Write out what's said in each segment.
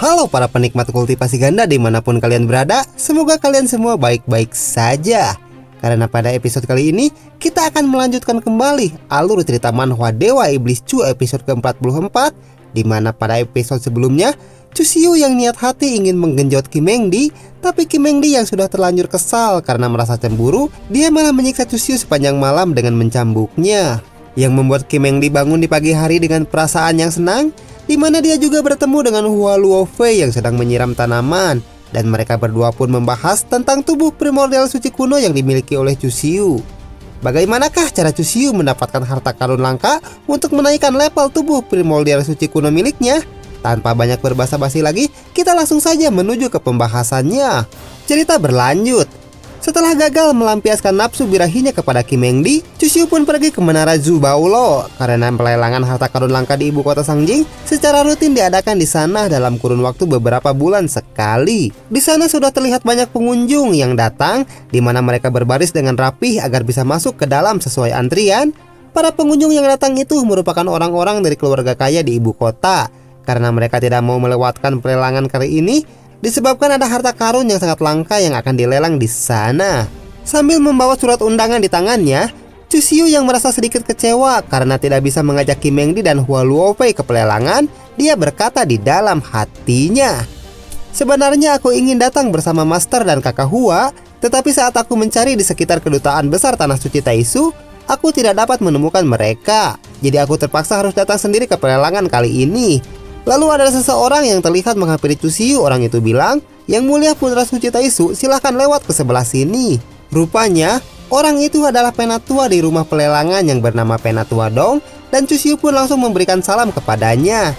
Halo para penikmat kultivasi ganda dimanapun kalian berada, semoga kalian semua baik-baik saja. Karena pada episode kali ini, kita akan melanjutkan kembali alur cerita manhwa Dewa Iblis Chu episode ke-44, dimana pada episode sebelumnya, Chu Xiu yang niat hati ingin menggenjot Kim Eng Di, tapi Kim Eng Di yang sudah terlanjur kesal karena merasa cemburu, dia malah menyiksa Chu Xiu sepanjang malam dengan mencambuknya. Yang membuat Kim Eng Di bangun di pagi hari dengan perasaan yang senang, di mana dia juga bertemu dengan Hua Luo Fei yang sedang menyiram tanaman, dan mereka berdua pun membahas tentang tubuh primordial suci kuno yang dimiliki oleh Chu Xiu. Bagaimanakah cara Chu Xiu mendapatkan harta karun langka untuk menaikkan level tubuh primordial suci kuno miliknya? Tanpa banyak berbasa-basi lagi, kita langsung saja menuju ke pembahasannya. Cerita berlanjut. Setelah gagal melampiaskan nafsu birahinya kepada Kim Eng Di, Chu Xiu pun pergi ke menara Zhu Baolo karena pelelangan harta karun langka di ibu kota Sangjing secara rutin diadakan di sana dalam kurun waktu beberapa bulan sekali. Di sana sudah terlihat banyak pengunjung yang datang, di mana mereka berbaris dengan rapih agar bisa masuk ke dalam sesuai antrian. Para pengunjung yang datang itu merupakan orang-orang dari keluarga kaya di ibu kota, karena mereka tidak mau melewatkan pelelangan kali ini disebabkan ada harta karun yang sangat langka yang akan dilelang di sana. Sambil membawa surat undangan di tangannya, Chu Xiu yang merasa sedikit kecewa karena tidak bisa mengajak Kim Eng Di dan Hua Luo Fei ke pelelangan, dia berkata di dalam hatinya, "Sebenarnya aku ingin datang bersama Master dan kakak Hua, tetapi saat aku mencari di sekitar kedutaan besar Tanah Suci Taisu, aku tidak dapat menemukan mereka. Jadi aku terpaksa harus datang sendiri ke pelelangan kali ini." Lalu ada seseorang yang terlihat menghampiri Chu Xiu. Orang itu bilang, "Yang mulia Putra Suci Taisu, silahkan lewat ke sebelah sini." Rupanya, orang itu adalah penatua di rumah pelelangan yang bernama Penatua Dong, dan Chu Xiu pun langsung memberikan salam kepadanya.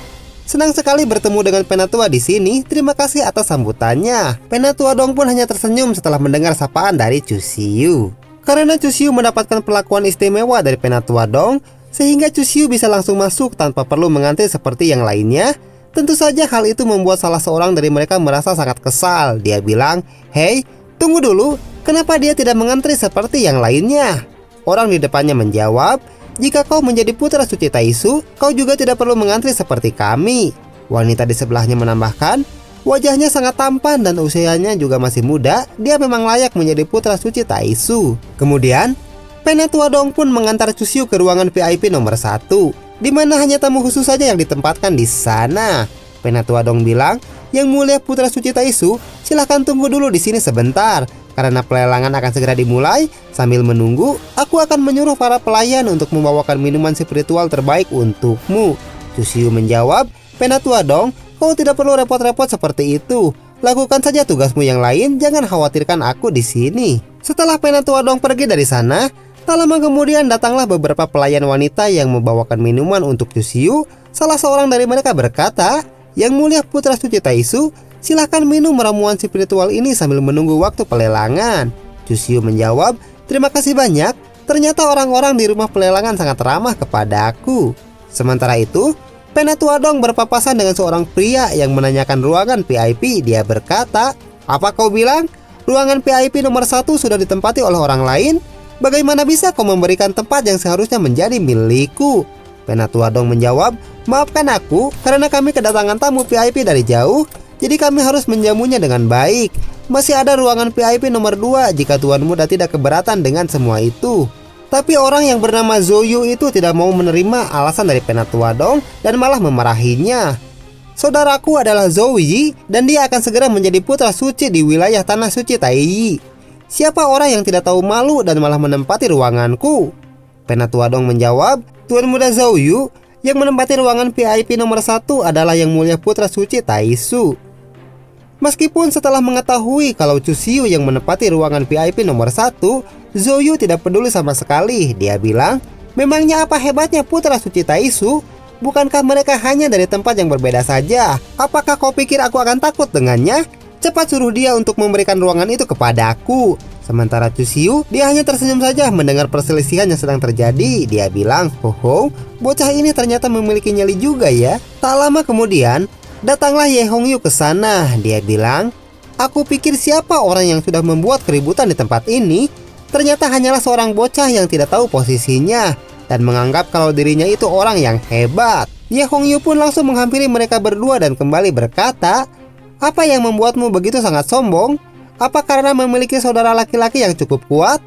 "Senang sekali bertemu dengan Penatua di sini. Terima kasih atas sambutannya." Penatua Dong pun hanya tersenyum setelah mendengar sapaan dari Chu Xiu. Karena Chu Xiu mendapatkan perlakuan istimewa dari Penatua Dong, sehingga Chu Xiu bisa langsung masuk tanpa perlu mengantri seperti yang lainnya. Tentu saja hal itu membuat salah seorang dari mereka merasa sangat kesal. Dia bilang, "Hei, tunggu dulu, kenapa dia tidak mengantri seperti yang lainnya?" Orang di depannya menjawab, "Jika kau menjadi putra suci Taisu, kau juga tidak perlu mengantri seperti kami." Wanita di sebelahnya menambahkan, "Wajahnya sangat tampan dan usianya juga masih muda. Dia memang layak menjadi putra suci Taisu." Kemudian Penatua Dong pun mengantar Chu Xiu ke ruangan VIP nomor 1, di mana hanya tamu khusus saja yang ditempatkan di sana. Penatua Dong bilang, "Yang mulia Putra Suci Taisu, silahkan tunggu dulu di sini sebentar, karena pelelangan akan segera dimulai. Sambil menunggu, aku akan menyuruh para pelayan untuk membawakan minuman spiritual terbaik untukmu." Chu Xiu menjawab, "Penatua Dong, kau tidak perlu repot-repot seperti itu. Lakukan saja tugasmu yang lain, jangan khawatirkan aku di sini." Setelah Penatua Dong pergi dari sana, tak lama kemudian datanglah beberapa pelayan wanita yang membawakan minuman untuk Chu Xiu. Salah seorang dari mereka berkata, "Yang mulia Putra Suci Taisu, silakan minum ramuan spiritual ini sambil menunggu waktu pelelangan." Chu Xiu menjawab, "Terima kasih banyak. Ternyata orang-orang di rumah pelelangan sangat ramah kepadaku." Sementara itu, Penatua Dong berpapasan dengan seorang pria yang menanyakan ruangan VIP. Dia berkata, "Apa kau bilang? Ruangan VIP nomor 1 sudah ditempati oleh orang lain? Bagaimana bisa kau memberikan tempat yang seharusnya menjadi milikku?" Penatua Dong menjawab, "Maafkan aku, karena kami kedatangan tamu VIP dari jauh, jadi kami harus menjamunya dengan baik. Masih ada ruangan VIP nomor 2 jika Tuan Muda tidak keberatan dengan semua itu." Tapi orang yang bernama Zhou itu tidak mau menerima alasan dari Penatua Dong dan malah memarahinya. "Saudaraku adalah Zhou Yi, dan dia akan segera menjadi putra suci di wilayah Tanah Suci Taiyi. Siapa orang yang tidak tahu malu dan malah menempati ruanganku?" Penatua Dong menjawab, "Tuan Muda Zhou Yu, yang menempati ruangan VIP nomor 1 adalah Yang Mulia Putra Suci Taisu." Meskipun setelah mengetahui kalau Chu Xiu yang menempati ruangan VIP nomor 1, Zhou Yu tidak peduli sama sekali. Dia bilang, "Memangnya apa hebatnya Putra Suci Taisu? Bukankah mereka hanya dari tempat yang berbeda saja? Apakah kau pikir aku akan takut dengannya? Cepat suruh dia untuk memberikan ruangan itu kepadaku." Sementara Chu Xiu, dia hanya tersenyum saja mendengar perselisihan yang sedang terjadi. Dia bilang, "Ho, bocah ini ternyata memiliki nyali juga ya." Tak lama kemudian, datanglah Ye Hongyu ke sana. Dia bilang, "Aku pikir siapa orang yang sudah membuat keributan di tempat ini? Ternyata hanyalah seorang bocah yang tidak tahu posisinya dan menganggap kalau dirinya itu orang yang hebat." Ye Hongyu pun langsung menghampiri mereka berdua dan kembali berkata, "Apa yang membuatmu begitu sangat sombong? Apa karena memiliki saudara laki-laki yang cukup kuat?"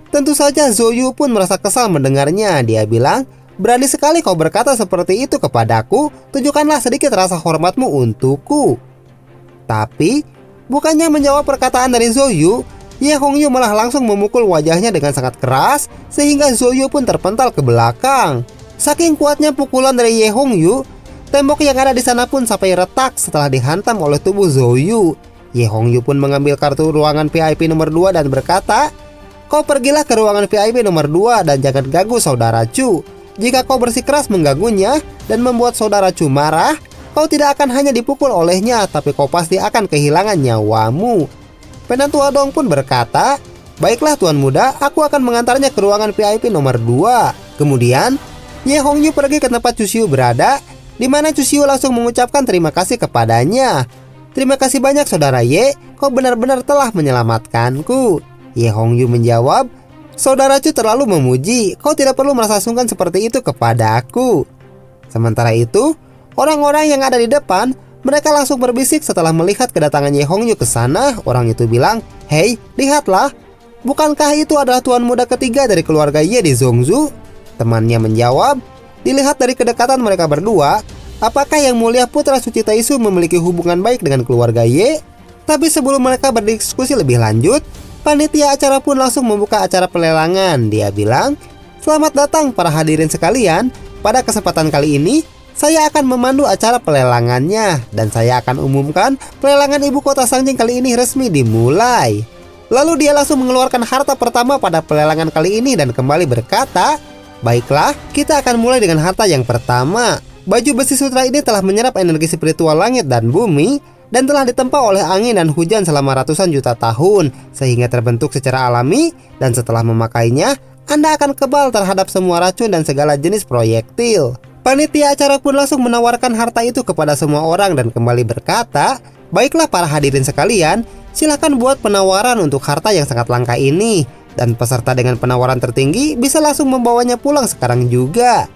Tentu saja Zoyu pun merasa kesal mendengarnya. Dia bilang, "Berani sekali kau berkata seperti itu kepadaku. Tunjukkanlah sedikit rasa hormatmu untukku." Tapi bukannya menjawab perkataan dari Zoyu, Ye Hongyu malah langsung memukul wajahnya dengan sangat keras sehingga Zoyu pun terpental ke belakang. Saking kuatnya pukulan dari Ye Hongyu, tembok yang ada di sana pun sampai retak setelah dihantam oleh tubuh Zoyu. Ye Hongyu pun mengambil kartu ruangan VIP nomor 2 dan berkata, "Kau pergilah ke ruangan VIP nomor 2 dan jangan ganggu saudara Chu. Jika kau bersikeras mengganggunya dan membuat saudara Chu marah, kau tidak akan hanya dipukul olehnya, tapi kau pasti akan kehilangan nyawamu." Penentua Dong pun berkata, "Baiklah tuan muda, aku akan mengantarnya ke ruangan VIP nomor 2. Kemudian Ye Hongyu pergi ke tempat Cusiu berada, di mana Cusiu langsung mengucapkan terima kasih kepadanya. "Terima kasih banyak saudara Ye, kau benar-benar telah menyelamatkanku." Ye Hongyu menjawab, "Saudara Chu terlalu memuji, kau tidak perlu merasa sungkan seperti itu kepada aku." Sementara itu, orang-orang yang ada di depan, mereka langsung berbisik setelah melihat kedatangan Ye Hongyu ke sana. Orang itu bilang, "Hei, lihatlah, bukankah itu adalah tuan muda ketiga dari keluarga Ye di Zhongzhou?" Temannya menjawab, "Dilihat dari kedekatan mereka berdua, apakah yang mulia putra suci Taisu memiliki hubungan baik dengan keluarga Ye?" Tapi sebelum mereka berdiskusi lebih lanjut, panitia acara pun langsung membuka acara pelelangan. Dia bilang, "Selamat datang para hadirin sekalian. Pada kesempatan kali ini, saya akan memandu acara pelelangannya dan saya akan umumkan pelelangan ibu kota Sangjing kali ini resmi dimulai." Lalu dia langsung mengeluarkan harta pertama pada pelelangan kali ini dan kembali berkata, "Baiklah, kita akan mulai dengan harta yang pertama. Baju besi sutra ini telah menyerap energi spiritual langit dan bumi dan telah ditempa oleh angin dan hujan selama ratusan juta tahun sehingga terbentuk secara alami, dan setelah memakainya, Anda akan kebal terhadap semua racun dan segala jenis proyektil." Panitia acara pun langsung menawarkan harta itu kepada semua orang dan kembali berkata, "Baiklah para hadirin sekalian, silakan buat penawaran untuk harta yang sangat langka ini. Dan peserta dengan penawaran tertinggi bisa langsung membawanya pulang sekarang juga."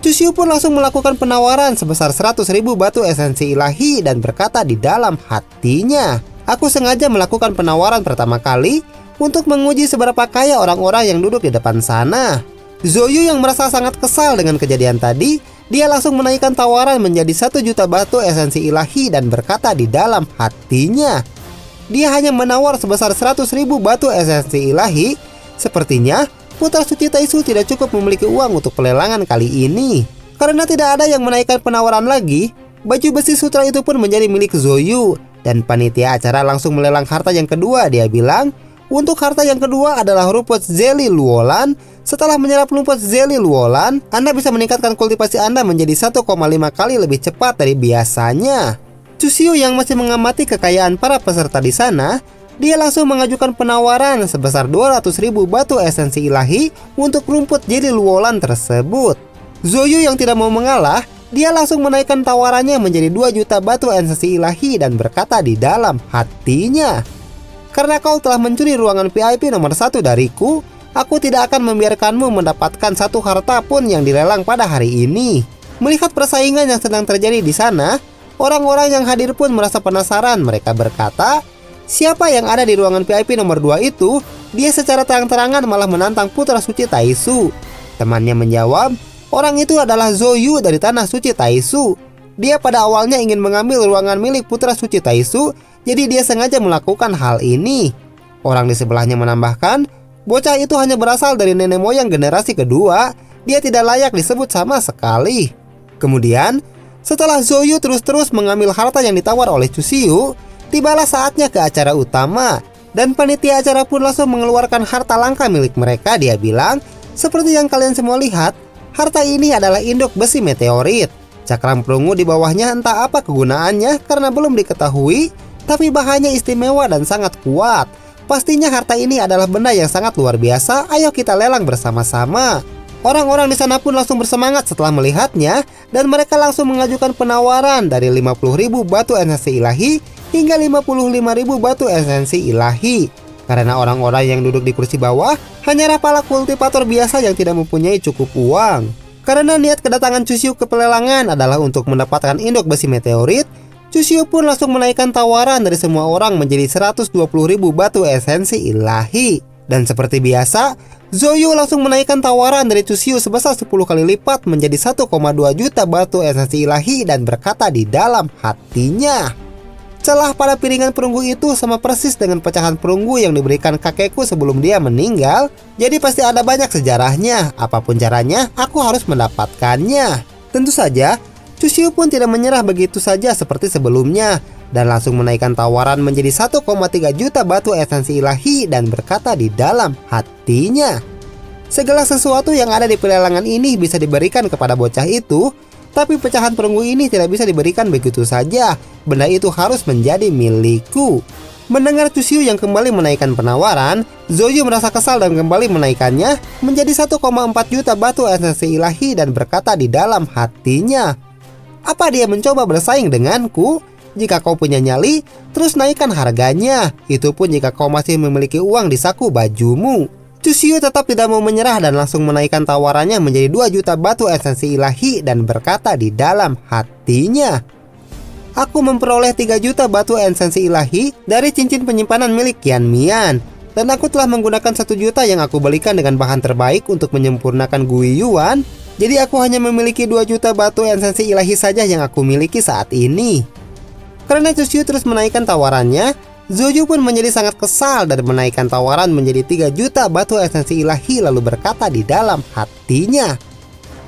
Cusiu pun langsung melakukan penawaran sebesar 100.000 batu esensi ilahi dan berkata di dalam hatinya, "Aku sengaja melakukan penawaran pertama kali untuk menguji seberapa kaya orang-orang yang duduk di depan sana." Zoyu yang merasa sangat kesal dengan kejadian tadi, dia langsung menaikkan tawaran menjadi 1 juta batu esensi ilahi dan berkata di dalam hatinya, dia hanya menawar sebesar 100.000 batu esensi ilahi. Sepertinya putra suci Taisu tidak cukup memiliki uang untuk pelelangan kali ini. Karena tidak ada yang menaikkan penawaran lagi, baju besi sutra itu pun menjadi milik Zoyu. Dan panitia acara langsung melelang harta yang kedua. Dia bilang, untuk harta yang kedua adalah rumput Zeli Luolan. Setelah menyerap rumput Zeli Luolan, Anda bisa meningkatkan kultivasi Anda menjadi 1,5 kali lebih cepat dari biasanya. Cusiu yang masih mengamati kekayaan para peserta di sana, dia langsung mengajukan penawaran sebesar 200.000 batu esensi ilahi untuk rumput Zeli Luolan tersebut. Zoyu yang tidak mau mengalah, dia langsung menaikkan tawarannya menjadi 2 juta batu esensi ilahi dan berkata di dalam hatinya, "Karena kau telah mencuri ruangan VIP nomor 1 dariku, aku tidak akan membiarkanmu mendapatkan satu harta pun yang dilelang pada hari ini." Melihat persaingan yang sedang terjadi di sana, orang-orang yang hadir pun merasa penasaran. Mereka berkata, "Siapa yang ada di ruangan VIP nomor 2 itu? Dia secara terang-terangan malah menantang putra suci Taisu." Temannya menjawab, "Orang itu adalah Zoyu dari tanah suci Taisu. Dia pada awalnya ingin mengambil ruangan milik putra suci Taisu, jadi dia sengaja melakukan hal ini." Orang di sebelahnya menambahkan, "Bocah itu hanya berasal dari nenek moyang generasi kedua. Dia tidak layak disebut sama sekali." Kemudian, setelah Zoyu terus-terus mengambil harta yang ditawar oleh Cusiu, tibalah saatnya ke acara utama. Dan panitia acara pun langsung mengeluarkan harta langka milik mereka. Dia bilang, "Seperti yang kalian semua lihat, harta ini adalah induk besi meteorit. Cakram perunggu di bawahnya entah apa kegunaannya karena belum diketahui, tapi bahannya istimewa dan sangat kuat. Pastinya harta ini adalah benda yang sangat luar biasa. Ayo kita lelang bersama-sama." Orang-orang di sana pun langsung bersemangat setelah melihatnya, dan mereka langsung mengajukan penawaran dari 50.000 batu esensi ilahi hingga 55.000 batu esensi ilahi. Karena orang-orang yang duduk di kursi bawah hanyalah para kultivator biasa yang tidak mempunyai cukup uang. Karena niat kedatangan Chusyu ke pelelangan adalah untuk mendapatkan induk besi meteorit, Chusyu pun langsung menaikkan tawaran dari semua orang menjadi 120.000 batu esensi ilahi. Dan seperti biasa, Zoyu langsung menaikkan tawaran dari Chusyu sebesar 10 kali lipat menjadi 1,2 juta batu esensi ilahi dan berkata di dalam hatinya, celah pada piringan perunggu itu sama persis dengan pecahan perunggu yang diberikan kakekku sebelum dia meninggal. Jadi pasti ada banyak sejarahnya. Apapun caranya, aku harus mendapatkannya. Tentu saja, Chusyu pun tidak menyerah begitu saja seperti sebelumnya dan langsung menaikkan tawaran menjadi 1,3 juta batu esensi ilahi dan berkata di dalam hatinya, segala sesuatu yang ada di pelelangan ini bisa diberikan kepada bocah itu, tapi pecahan perunggu ini tidak bisa diberikan begitu saja. Benda itu harus menjadi milikku. Mendengar Chusyu yang kembali menaikkan penawaran, Zoyu merasa kesal dan kembali menaikkannya menjadi 1,4 juta batu esensi ilahi dan berkata di dalam hatinya, apa dia mencoba bersaing denganku? Jika kau punya nyali, terus naikkan harganya. Itu pun jika kau masih memiliki uang di saku bajumu. Chusyu tetap tidak mau menyerah dan langsung menaikkan tawarannya menjadi 2 juta batu esensi ilahi dan berkata di dalam hatinya, aku memperoleh 3 juta batu esensi ilahi dari cincin penyimpanan milik Qian Mian. Dan aku telah menggunakan 1 juta yang aku belikan dengan bahan terbaik untuk menyempurnakan Gui Yuan. Jadi aku hanya memiliki 2 juta batu esensi ilahi saja yang aku miliki saat ini. Karena Chusyu terus menaikkan tawarannya, Zoyu pun menjadi sangat kesal dan menaikkan tawaran menjadi 3 juta batu esensi ilahi lalu berkata di dalam hatinya,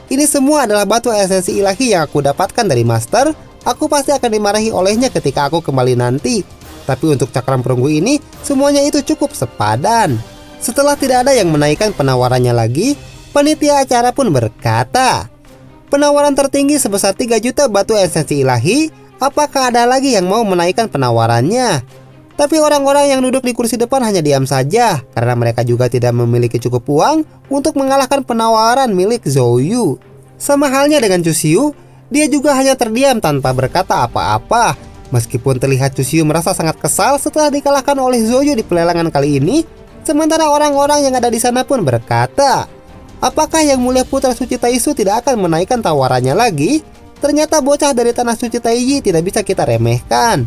ini semua adalah batu esensi ilahi yang aku dapatkan dari Master. Aku pasti akan dimarahi olehnya ketika aku kembali nanti. Tapi untuk cakram perunggu ini, semuanya itu cukup sepadan. Setelah tidak ada yang menaikkan penawarannya lagi, panitia acara pun berkata, penawaran tertinggi sebesar 3 juta batu esensi ilahi. Apakah ada lagi yang mau menaikkan penawarannya? Tapi orang-orang yang duduk di kursi depan hanya diam saja karena mereka juga tidak memiliki cukup uang untuk mengalahkan penawaran milik Zoyu. Sama halnya dengan Chusyu, dia juga hanya terdiam tanpa berkata apa-apa. Meskipun terlihat Chusyu merasa sangat kesal setelah dikalahkan oleh Zoyu di pelelangan kali ini, sementara orang-orang yang ada di sana pun berkata, apakah Yang Mulia Putra Suci Taisu tidak akan menaikkan tawarannya lagi? Ternyata bocah dari Tanah Suci Taiji tidak bisa kita remehkan.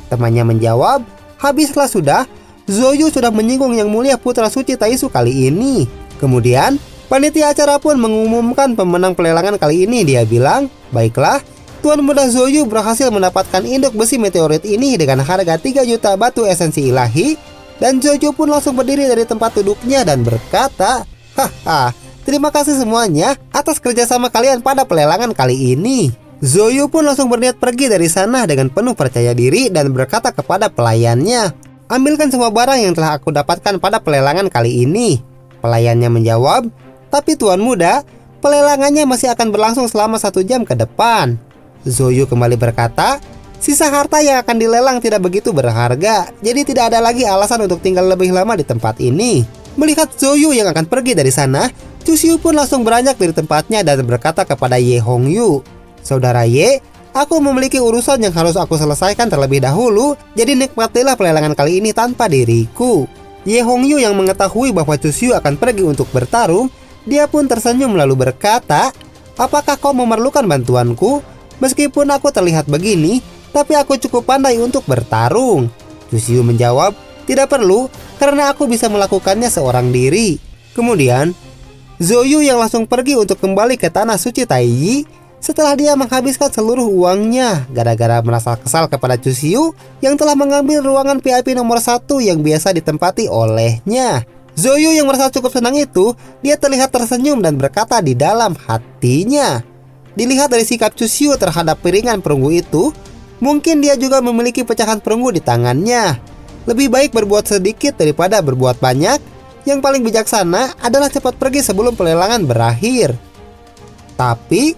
Temannya menjawab, habislah sudah, Zoyu sudah menyinggung Yang Mulia Putra Suci Taisu kali ini. Kemudian, panitia acara pun mengumumkan pemenang pelelangan kali ini. Dia bilang, baiklah, Tuan Muda Zoyu berhasil mendapatkan induk besi meteorit ini dengan harga 3 juta batu esensi ilahi. Dan Zoyu pun langsung berdiri dari tempat duduknya dan berkata, haha, terima kasih semuanya atas kerjasama kalian pada pelelangan kali ini. Zoyu pun langsung berniat pergi dari sana dengan penuh percaya diri dan berkata kepada pelayannya, ambilkan semua barang yang telah aku dapatkan pada pelelangan kali ini. Pelayannya menjawab, tapi Tuan Muda, pelelangannya masih akan berlangsung selama 1 jam ke depan. Zoyu kembali berkata, sisa harta yang akan dilelang tidak begitu berharga, jadi tidak ada lagi alasan untuk tinggal lebih lama di tempat ini. Melihat Zoyu yang akan pergi dari sana, Chusyu pun langsung beranjak dari tempatnya dan berkata kepada Ye Hongyu, saudara Ye, aku memiliki urusan yang harus aku selesaikan terlebih dahulu, jadi nikmatilah pelelangan kali ini tanpa diriku. Ye Hongyu yang mengetahui bahwa Chusyu akan pergi untuk bertarung, dia pun tersenyum lalu berkata, apakah kau memerlukan bantuanku? Meskipun aku terlihat begini, tapi aku cukup pandai untuk bertarung. Chusyu menjawab, tidak perlu, karena aku bisa melakukannya seorang diri. Kemudian, Zoyu yang langsung pergi untuk kembali ke Tanah Suci Taiji setelah dia menghabiskan seluruh uangnya gara-gara merasa kesal kepada Chusyu yang telah mengambil ruangan VIP nomor 1 yang biasa ditempati olehnya. Zoyu yang merasa cukup senang itu, dia terlihat tersenyum dan berkata di dalam hatinya, dilihat dari sikap Chusyu terhadap piringan perunggu itu, mungkin dia juga memiliki pecahan perunggu di tangannya. Lebih baik berbuat sedikit daripada berbuat banyak. Yang paling bijaksana adalah cepat pergi sebelum pelelangan berakhir. Tapi,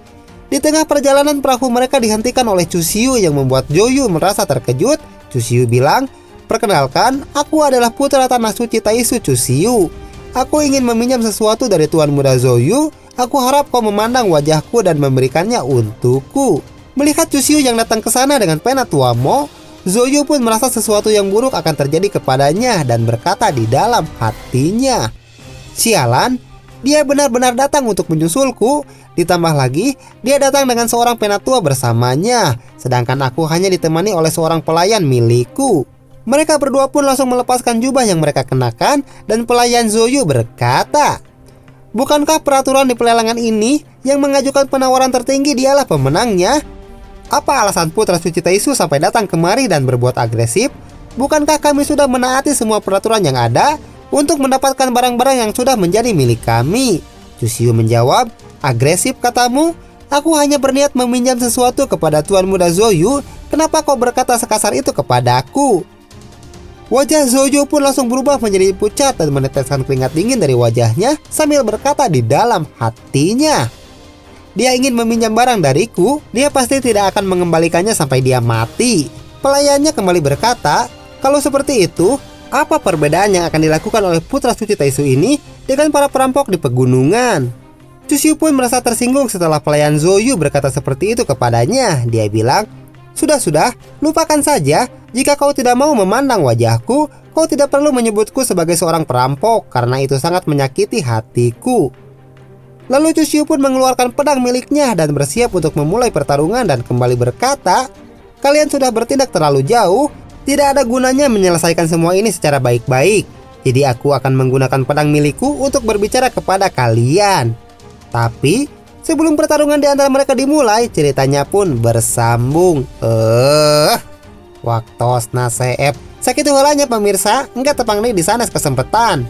di tengah perjalanan perahu mereka dihentikan oleh Chusyu yang membuat Zoyu merasa terkejut. Chusyu bilang, perkenalkan, aku adalah putra Tanah Suci Taisu Chusyu. Aku ingin meminjam sesuatu dari Tuan Muda Zoyu. Aku harap kau memandang wajahku dan memberikannya untukku. Melihat Chusyu yang datang ke sana dengan pena Tuamo, Zoyu pun merasa sesuatu yang buruk akan terjadi kepadanya dan berkata di dalam hatinya, sialan, Dia benar-benar datang untuk menyusulku. Ditambah lagi, dia datang dengan seorang penatua bersamanya, sedangkan aku hanya ditemani oleh seorang pelayan milikku. Mereka berdua pun langsung melepaskan jubah yang mereka kenakan, dan pelayan Zoyu berkata, "Bukankah peraturan di pelelangan ini yang mengajukan penawaran tertinggi dialah pemenangnya? Apa alasan putra suci Taisu sampai datang kemari dan berbuat agresif? Bukankah kami sudah menaati semua peraturan yang ada untuk mendapatkan barang-barang yang sudah menjadi milik kami?" Chusyu menjawab, "Agresif katamu? Aku hanya berniat meminjam sesuatu kepada Tuan Muda Zoyu. Kenapa kau berkata sekasar itu kepadaku?" Wajah Zoyu pun langsung berubah menjadi pucat dan meneteskan keringat dingin dari wajahnya sambil berkata di dalam hatinya, "Dia ingin meminjam barang dariku, dia pasti tidak akan mengembalikannya sampai dia mati." Pelayannya kembali berkata, "Kalau seperti itu, apa perbedaan yang akan dilakukan oleh putra suci Taisu ini dengan para perampok di pegunungan?" Chusyu pun merasa tersinggung setelah pelayan Zoyu berkata seperti itu kepadanya. Dia bilang, Sudah, lupakan saja. Jika kau tidak mau memandang wajahku, kau tidak perlu menyebutku sebagai seorang perampok, karena itu sangat menyakiti hatiku." Lalu Chusyu pun mengeluarkan pedang miliknya dan bersiap untuk memulai pertarungan dan kembali berkata, "Kalian sudah bertindak terlalu jauh. Tidak ada gunanya menyelesaikan semua ini secara baik-baik. Jadi aku akan menggunakan pedang milikku untuk berbicara kepada kalian." Tapi sebelum pertarungan di antara mereka dimulai, ceritanya pun bersambung. Waktos naseep. Sakitu halanya pemirsa, enggak tepang nih di sana kesempatan.